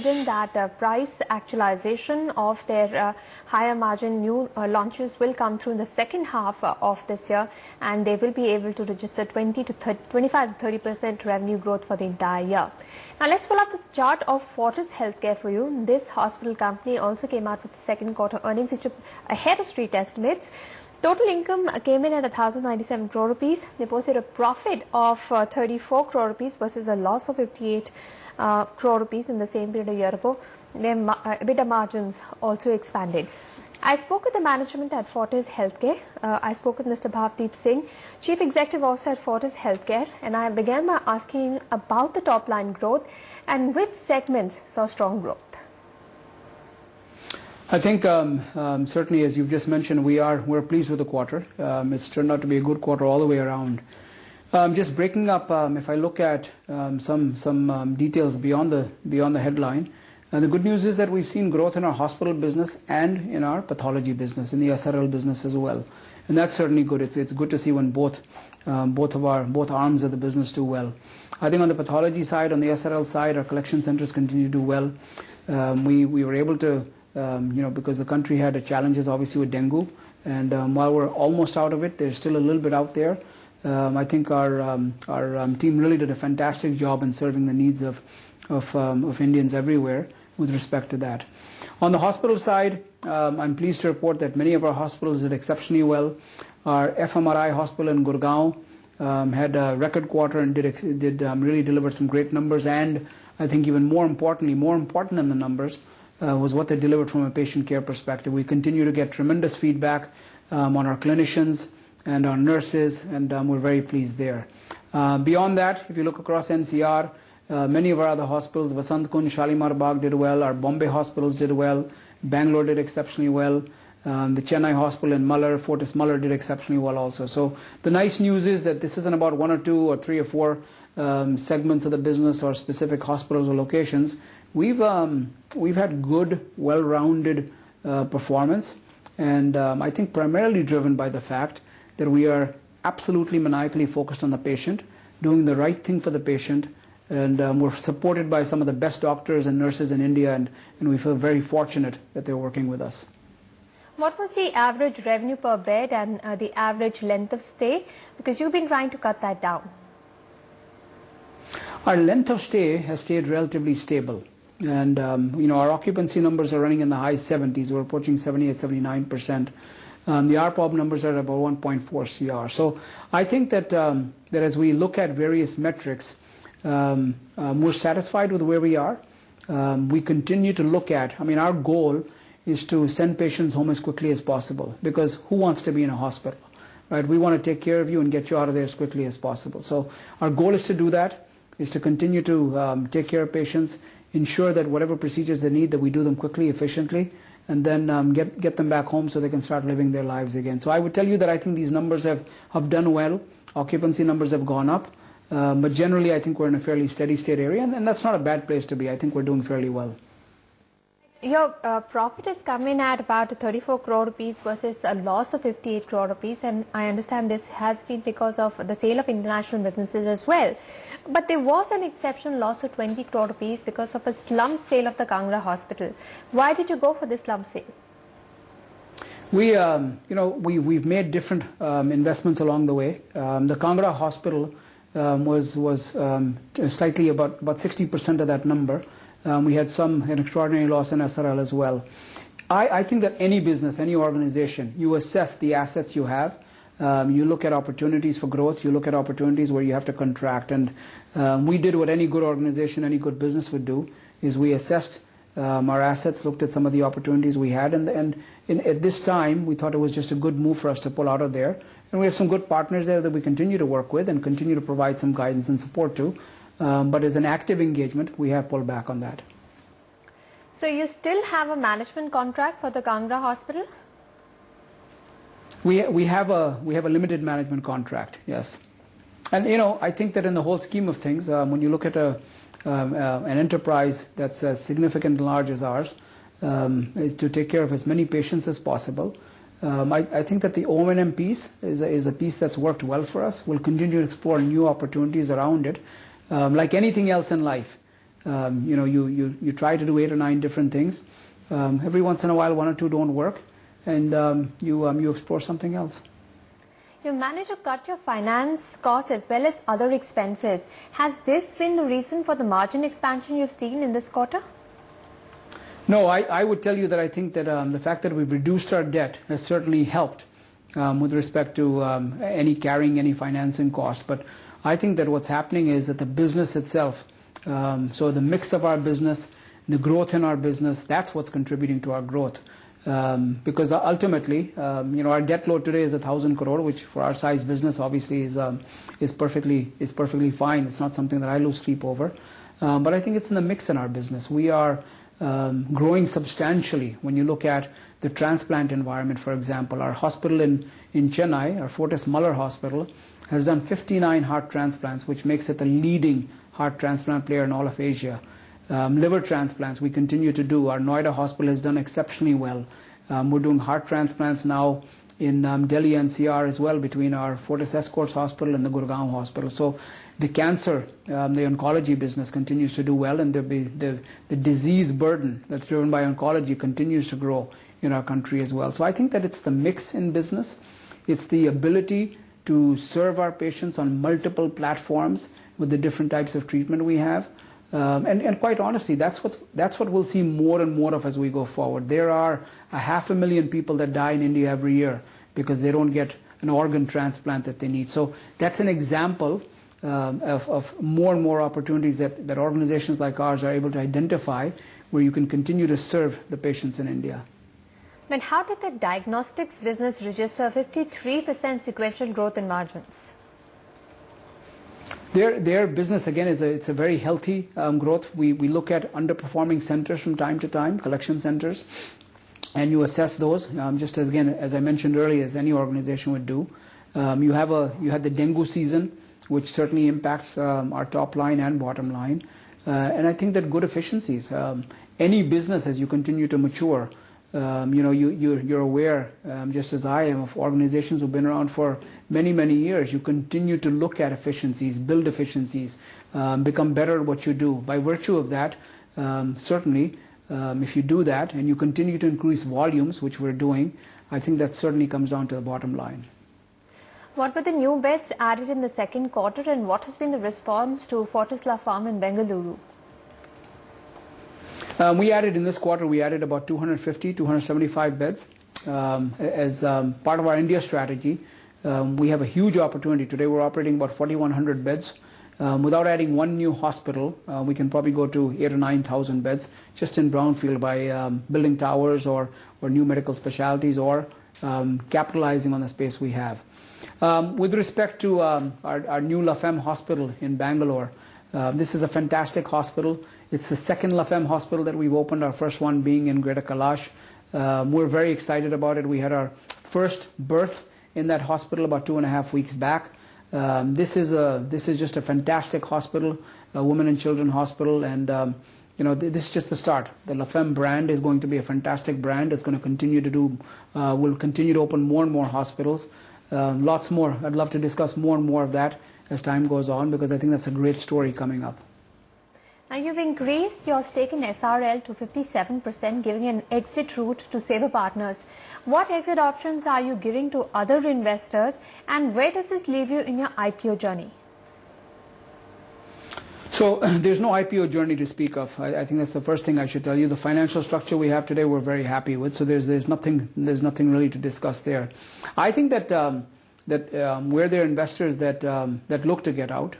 confident that price actualization of their higher margin new launches will come through in the second half of this year, and they will be able to register 25 to 30% revenue growth for the entire year. Now let's pull up the chart of Fortis Healthcare for you. This hospital company also came out with the second quarter earnings which are ahead of street estimates. Total income came in at 1,097 crore rupees. They posted a profit of 34 crore rupees versus a loss of 58 crore rupees in the same period a year ago. Their EBITDA margins also expanded. I spoke with the management at Fortis Healthcare. I spoke with Mr. Bhavdeep Singh, Chief Executive Officer at Fortis Healthcare, and I began by asking about the top line growth and which segments saw strong growth. I think certainly, as you've just mentioned, we're pleased with the quarter. It's turned out to be a good quarter all the way around. Just breaking up, if I look at some details beyond the headline, the good news is that we've seen growth in our hospital business and in our pathology business, in the SRL business as well, and that's certainly good. It's good to see when both arms of the business do well. I think on the pathology side, on the SRL side, our collection centers continue to do well. We were able to. Because the country had challenges obviously with dengue, and while we're almost out of it, there's still a little bit out there. I think our team really did a fantastic job in serving the needs of Indians everywhere with respect to that. On the hospital side, I'm pleased to report that many of our hospitals did exceptionally well. Our FMRI hospital in Gurgaon had a record quarter and did really deliver some great numbers, and I think even more importantly, more important than the numbers, was what they delivered from a patient care perspective. We continue to get tremendous feedback on our clinicians and our nurses, and we're very pleased there. Beyond that, if you look across NCR, many of our other hospitals, Vasant Kunj, Shalimar Bagh did well, our Bombay hospitals did well, Bangalore did exceptionally well, the Chennai hospital in Muller, Fortis Muller did exceptionally well also. So the nice news is that this isn't about one or two or three or four segments of the business or specific hospitals or locations. We've had good, well-rounded performance, and I think primarily driven by the fact that we are absolutely maniacally focused on the patient, doing the right thing for the patient, and we're supported by some of the best doctors and nurses in India, and we feel very fortunate that they're working with us. What was the average revenue per bed and the average length of stay? Because you've been trying to cut that down. Our length of stay has stayed relatively stable. And our occupancy numbers are running in the high 70s. We're approaching 78, 79%. The RPOB numbers are about 1.4 CR. So I think that as we look at various metrics, we're satisfied with where we are. We continue to look at, our goal is to send patients home as quickly as possible, because who wants to be in a hospital, right? We want to take care of you and get you out of there as quickly as possible. So our goal is to do that, is to continue to take care of patients, ensure that whatever procedures they need, that we do them quickly, efficiently, and then get them back home so they can start living their lives again. So I would tell you that I think these numbers have done well. Occupancy numbers have gone up, but generally I think we're in a fairly steady state area, and that's not a bad place to be. I think we're doing fairly well. Your profit has come in at about 34 crore rupees versus a loss of 58 crore rupees, and I understand this has been because of the sale of international businesses as well. But there was an exceptional loss of 20 crore rupees because of a slump sale of the Kangra hospital. Why did you go for this slump sale? We've made different investments along the way. The Kangra hospital was slightly about 60% of that number. We had an extraordinary loss in SRL as well. I think that any business, any organization, you assess the assets you have, you look at opportunities for growth, you look at opportunities where you have to contract, and we did what any good organization, any good business would do, is we assessed our assets, looked at some of the opportunities we had, and at this time we thought it was just a good move for us to pull out of there, and we have some good partners there that we continue to work with and continue to provide some guidance and support to. But as an active engagement, we have pulled back on that. So you still have a management contract for the Kangra hospital? We have a limited management contract, yes. And I think that in the whole scheme of things, when you look at an enterprise that's as significant and large as ours, is to take care of as many patients as possible. I think that the O&M piece is a piece that's worked well for us. We'll continue to explore new opportunities around it. Like anything else in life, You try to do 8 or 9 different things. Every once in a while, 1 or 2 don't work, and you explore something else. You managed to cut your finance costs as well as other expenses. Has this been the reason for the margin expansion you've seen in this quarter? No, I would tell you that I think that the fact that we've reduced our debt has certainly helped with respect to carrying any financing cost. But I think that what's happening is that the business itself, so the mix of our business, the growth in our business, that's what's contributing to our growth. Because ultimately, our debt load today is 1,000 crore, which for our size business obviously is perfectly fine. It's not something that I lose sleep over. But I think it's in the mix in our business. We are growing substantially. When you look at the transplant environment, for example, our hospital in Chennai, our Fortis Muller Hospital, has done 59 heart transplants, which makes it the leading heart transplant player in all of Asia. Liver transplants we continue to do. Our Noida hospital has done exceptionally well. We're doing heart transplants now in Delhi NCR as well, between our Fortis Escorts Hospital and the Gurgaon Hospital. So the cancer, the oncology business continues to do well, and the disease burden that's driven by oncology continues to grow in our country as well. So I think that it's the mix in business. It's the ability to serve our patients on multiple platforms with the different types of treatment we have. And quite honestly, that's what we'll see more and more of as we go forward. There are 500,000 people that die in India every year because they don't get an organ transplant that they need. So that's an example of more and more opportunities that organizations like ours are able to identify, where you can continue to serve the patients in India. But how did the diagnostics business register 53% sequential growth in margins? Their business, again, it's a very healthy growth. We look at underperforming centers from time to time, collection centers, and you assess those, just as I mentioned earlier, as any organization would do. You had the dengue season, which certainly impacts our top line and bottom line. And I think that good efficiencies, any business as you continue to mature, you're aware, just as I am, of organizations who've been around for many, many years. You continue to look at efficiencies, build efficiencies, become better at what you do. By virtue of that, certainly, if you do that and you continue to increase volumes, which we're doing, I think that certainly comes down to the bottom line. What were the new beds added in the second quarter, and what has been the response to Fortis La Farm in Bengaluru? In this quarter, we added about 275 beds. As part of our India strategy, we have a huge opportunity. Today we're operating about 4,100 beds. Without adding one new hospital, we can probably go to 8,000 or 9,000 beds just in brownfield by building towers or new medical specialties, or capitalizing on the space we have. With respect to our new La Femme hospital in Bangalore, this is a fantastic hospital. It's the second La Femme hospital that we've opened, our first one being in Greater Kailash. We're very excited about it. We had our first birth in that hospital about 2.5 weeks back. This is just a fantastic hospital, a women and children hospital, and this is just the start. The La Femme brand is going to be a fantastic brand. It's going to continue to do. We'll continue to open more and more hospitals, lots more. I'd love to discuss more and more of that as time goes on, because I think that's a great story coming up. Now, you've increased your stake in SRL to 57%, giving an exit route to Saver Partners. What exit options are you giving to other investors, and where does this leave you in your IPO journey? So there's no IPO journey to speak of. I think that's the first thing I should tell you. The financial structure we have today, we're very happy with. So there's nothing really to discuss there. I think that where there are investors that look to get out,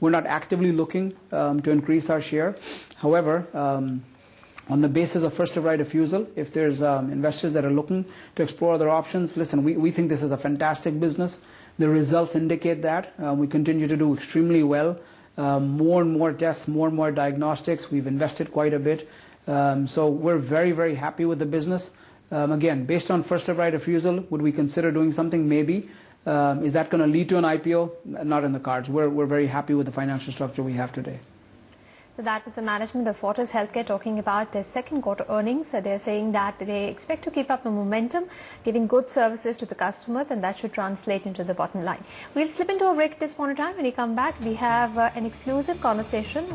we're not actively looking to increase our share. However, on the basis of first of right refusal, if there's investors that are looking to explore other options, listen, we think this is a fantastic business. The results indicate that. We continue to do extremely well. More and more tests, more and more diagnostics. We've invested quite a bit. So we're very, very happy with the business. Again, based on first of right refusal, would we consider doing something? Maybe. Is that going to lead to an IPO? Not in the cards. We're very happy with the financial structure we have today. So that was the management of Fortis Healthcare talking about their second quarter earnings. So they're saying that they expect to keep up the momentum, giving good services to the customers, and that should translate into the bottom line. We'll slip into a break at this point in time. When we come back, we have an exclusive conversation